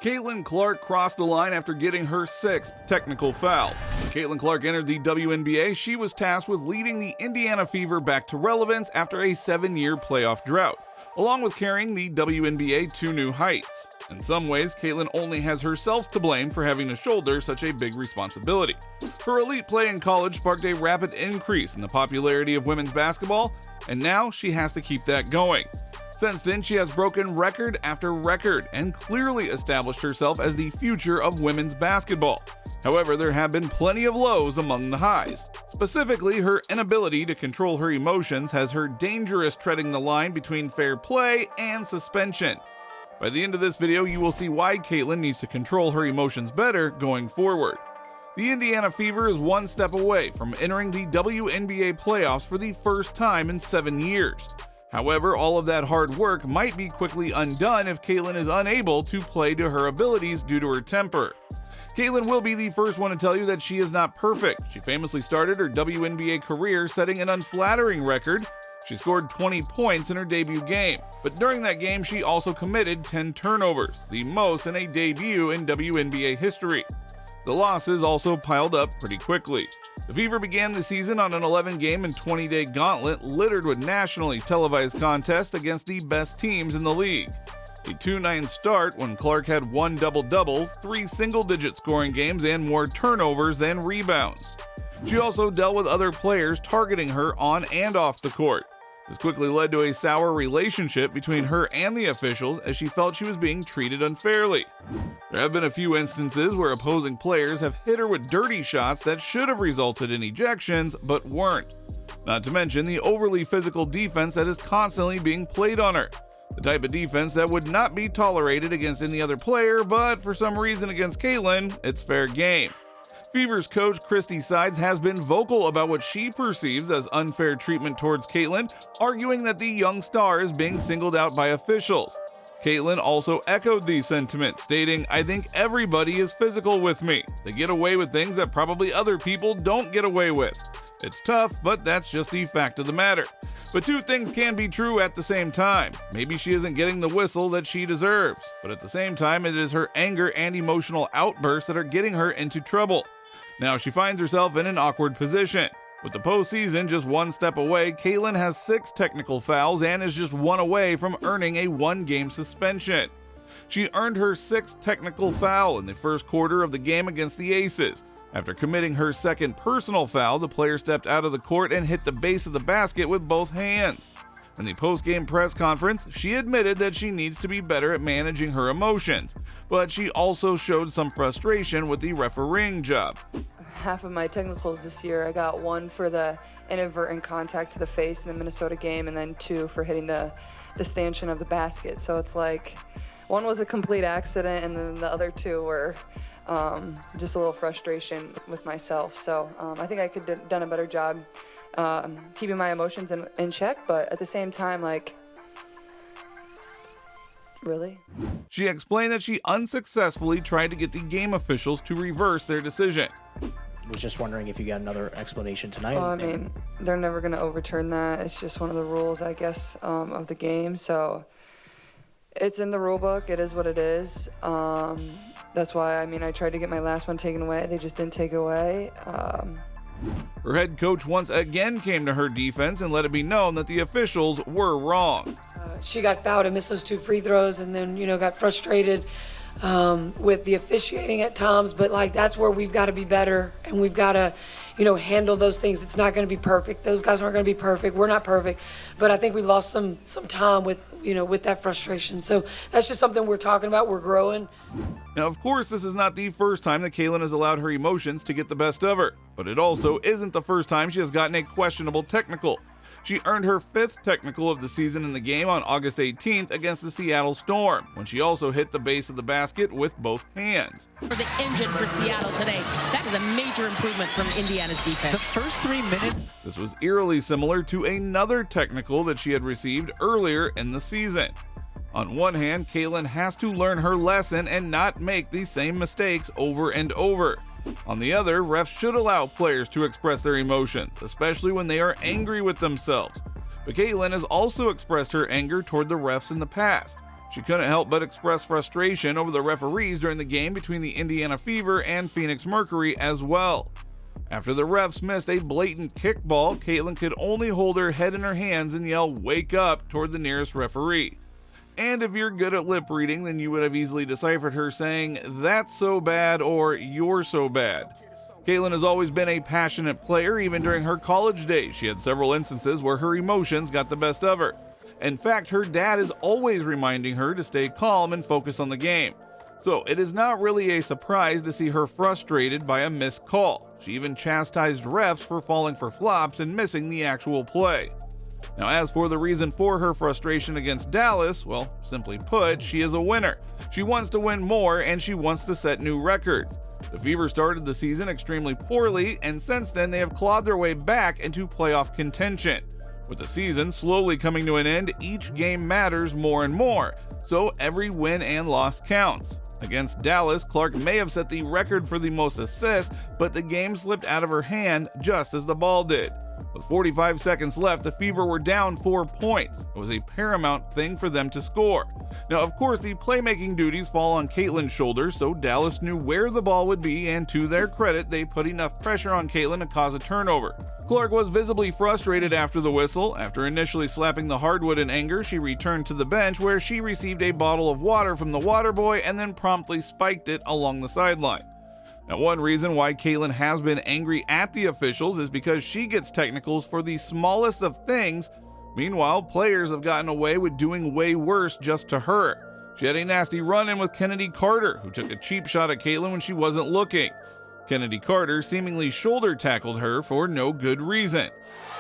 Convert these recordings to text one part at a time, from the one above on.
Caitlin Clark crossed the line after getting her 6th technical foul. When Caitlin Clark entered the WNBA, she was tasked with leading the Indiana Fever back to relevance after a 7-year playoff drought, along with carrying the WNBA to new heights. In some ways, Caitlin only has herself to blame for having to shoulder such a big responsibility. Her elite play in college sparked a rapid increase in the popularity of women's basketball, and now she has to keep that going. Since then, she has broken record after record and clearly established herself as the future of women's basketball. However, there have been plenty of lows among the highs. Specifically, her inability to control her emotions has her dangerous treading the line between fair play and suspension. By the end of this video, you will see why Caitlin needs to control her emotions better going forward. The Indiana Fever is one step away from entering the WNBA playoffs for the first time in 7 years. However, all of that hard work might be quickly undone if Caitlin is unable to play to her abilities due to her temper. Caitlin will be the first one to tell you that she is not perfect. She famously started her WNBA career setting an unflattering record. She scored 20 points in her debut game, but during that game she also committed 10 turnovers, the most in a debut in WNBA history. The losses also piled up pretty quickly. The Fever began the season on an 11-game and 20-day gauntlet littered with nationally televised contests against the best teams in the league. A 2-9 start when Clark had 1 double-double, 3 single-digit scoring games, and more turnovers than rebounds. She also dealt with other players targeting her on and off the court. This quickly led to a sour relationship between her and the officials as she felt she was being treated unfairly. There have been a few instances where opposing players have hit her with dirty shots that should have resulted in ejections but weren't. Not to mention the overly physical defense that is constantly being played on her. The type of defense that would not be tolerated against any other player, but for some reason against Caitlin, it's fair game. Fever's coach Christy Sides has been vocal about what she perceives as unfair treatment towards Caitlin, arguing that the young star is being singled out by officials. Caitlin also echoed these sentiments, stating, "I think everybody is physical with me. They get away with things that probably other people don't get away with. It's tough, but that's just the fact of the matter. But two things can be true at the same time. Maybe she isn't getting the whistle that she deserves, but at the same time it is her anger and emotional outbursts that are getting her into trouble. Now she finds herself in an awkward position. With the postseason just one step away, Caitlin has 6 technical fouls and is just 1 away from earning a 1-game suspension. She earned her 6th technical foul in the first quarter of the game against the Aces. After committing her 2nd personal foul, the player stepped out of the court and hit the base of the basket with both hands. In the post-game press conference, she admitted that she needs to be better at managing her emotions, but she also showed some frustration with the refereeing job. Half of my technicals this year, I got 1 for the inadvertent contact to the face in the Minnesota game, and then 2 for hitting the stanchion of the basket. So it's like, 1 was a complete accident, and then the other 2 were just a little frustration with myself. So I think I could have done a better job keeping my emotions in check, but at the same time, like, really? She explained that she unsuccessfully tried to get the game officials to reverse their decision. Was just wondering if you got another explanation tonight. Well, I mean, they're never going to overturn that. It's just one of the rules, I guess, of the game. So it's in the rule book. It is what it is. That's why, I mean, I tried to get my last one taken away. They just didn't take it away. Her head coach once again came to her defense and let it be known that the officials were wrong. She got fouled and missed those 2 free throws, and then, got frustrated with the officiating at times. But, like, that's where we've got to be better, and we've got to, handle those things. It's not going to be perfect. Those guys aren't going to be perfect. We're not perfect. But I think we lost some time with, with that frustration. So that's just something we're talking about. We're growing. Now, of course, this is not the first time that Caitlin has allowed her emotions to get the best of her, but it also isn't the first time she has gotten a questionable technical. She earned her 5th technical of the season in the game on August 18th against the Seattle Storm, when she also hit the base of the basket with both hands. For the engine for Seattle today, that is a major improvement from Indiana's defense. The first 3 minutes. This was eerily similar to another technical that she had received earlier in the season. On one hand, Caitlin has to learn her lesson and not make the same mistakes over and over. On the other, refs should allow players to express their emotions, especially when they are angry with themselves. But Caitlin has also expressed her anger toward the refs in the past. She couldn't help but express frustration over the referees during the game between the Indiana Fever and Phoenix Mercury as well. After the refs missed a blatant kickball, Caitlin could only hold her head in her hands and yell "wake up" toward the nearest referee. And if you're good at lip reading, then you would have easily deciphered her saying, "that's so bad" or "you're so bad." Caitlin has always been a passionate player. Even during her college days, she had several instances where her emotions got the best of her. In fact, her dad is always reminding her to stay calm and focus on the game. So it is not really a surprise to see her frustrated by a missed call. She even chastised refs for falling for flops and missing the actual play. Now, as for the reason for her frustration against Dallas, well, simply put, she is a winner. She wants to win more and she wants to set new records. The Fever started the season extremely poorly, and since then they have clawed their way back into playoff contention. With the season slowly coming to an end, each game matters more and more, so every win and loss counts. Against Dallas, Clark may have set the record for the most assists, but the game slipped out of her hand just as the ball did. With 45 seconds left, the Fever were down 4 points. It was a paramount thing for them to score. Now, of course, the playmaking duties fall on Caitlin's shoulders, so Dallas knew where the ball would be, and to their credit, they put enough pressure on Caitlin to cause a turnover. Clark was visibly frustrated after the whistle. After initially slapping the hardwood in anger, she returned to the bench where she received a bottle of water from the water boy and then promptly spiked it along the sideline. Now, one reason why Caitlin has been angry at the officials is because she gets technicals for the smallest of things. Meanwhile, players have gotten away with doing way worse just to her. She had a nasty run-in with Kennedy Carter, who took a cheap shot at Caitlin when she wasn't looking. Kennedy Carter seemingly shoulder tackled her for no good reason.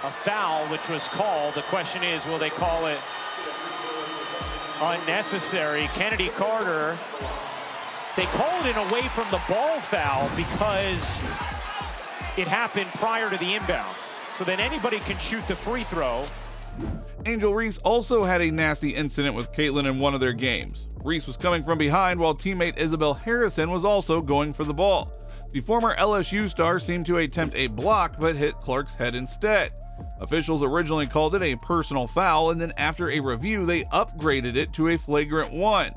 A foul which was called. The question is, will they call it unnecessary? Kennedy Carter, they called it away from the ball foul because it happened prior to the inbound. So then anybody can shoot the free throw. Angel Reese also had a nasty incident with Caitlin in one of their games. Reese was coming from behind while teammate Isabel Harrison was also going for the ball. The former LSU star seemed to attempt a block but hit Clark's head instead. Officials originally called it a personal foul, and then after a review they upgraded it to a flagrant 1.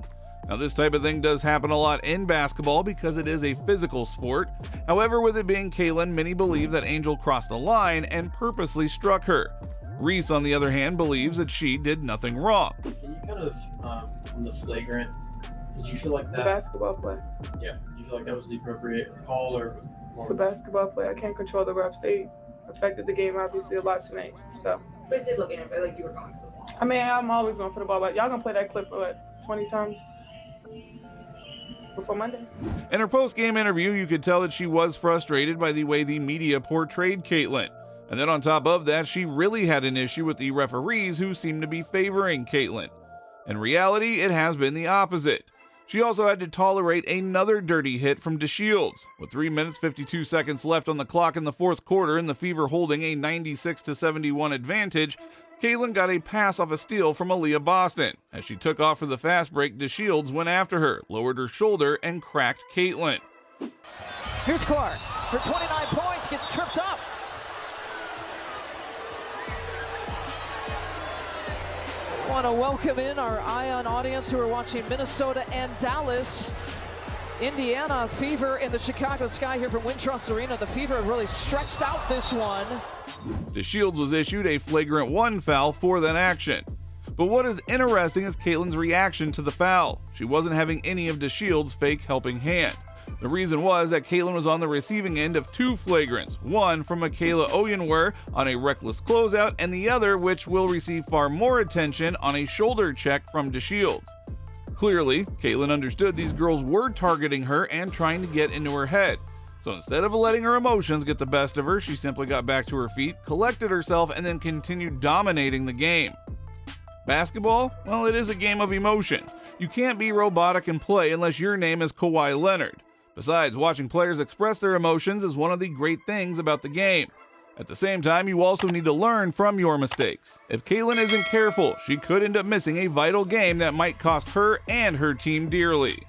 Now, this type of thing does happen a lot in basketball because it is a physical sport. However, with it being Caitlin, many believe that Angel crossed the line and purposely struck her. Reese, on the other hand, believes that she did nothing wrong. Can you kind of, from the flagrant, did you feel like that? The basketball play. Yeah. Do you feel like that was the appropriate call or? It's a basketball play. I can't control the refs. They affected the game obviously a lot tonight. So. But it did look innocent, like you were going for the ball. I mean, I'm always going for the ball, but y'all gonna play that clip for 20 times before Monday. In her post-game interview, you could tell that she was frustrated by the way the media portrayed Caitlin. And then on top of that, she really had an issue with the referees who seemed to be favoring Caitlin. In reality, it has been the opposite. She also had to tolerate another dirty hit from DeShields. With 3 minutes 52 seconds left on the clock in the fourth quarter and the Fever holding a 96-71 advantage, Caitlin got a pass off a steal from Aaliyah Boston. As she took off for the fast break, DeShields went after her, lowered her shoulder, and cracked Caitlin. Here's Clark. For 29 points, gets tripped up. I want to welcome in our Ion audience who are watching Minnesota and Dallas. Indiana Fever in the Chicago Sky here from Wintrust Arena. The Fever have really stretched out this one. DeShields was issued a flagrant 1 foul for that action. But what is interesting is Caitlin's reaction to the foul. She wasn't having any of DeShields' fake helping hand. The reason was that Caitlin was on the receiving end of 2 flagrants, one from Michaela Oyenwer on a reckless closeout, and the other, which will receive far more attention, on a shoulder check from DeShields. Clearly, Caitlin understood these girls were targeting her and trying to get into her head. So instead of letting her emotions get the best of her, she simply got back to her feet, collected herself, and then continued dominating the game. Basketball? Well, it is a game of emotions. You can't be robotic and play unless your name is Kawhi Leonard. Besides, watching players express their emotions is one of the great things about the game. At the same time, you also need to learn from your mistakes. If Caitlin isn't careful, she could end up missing a vital game that might cost her and her team dearly.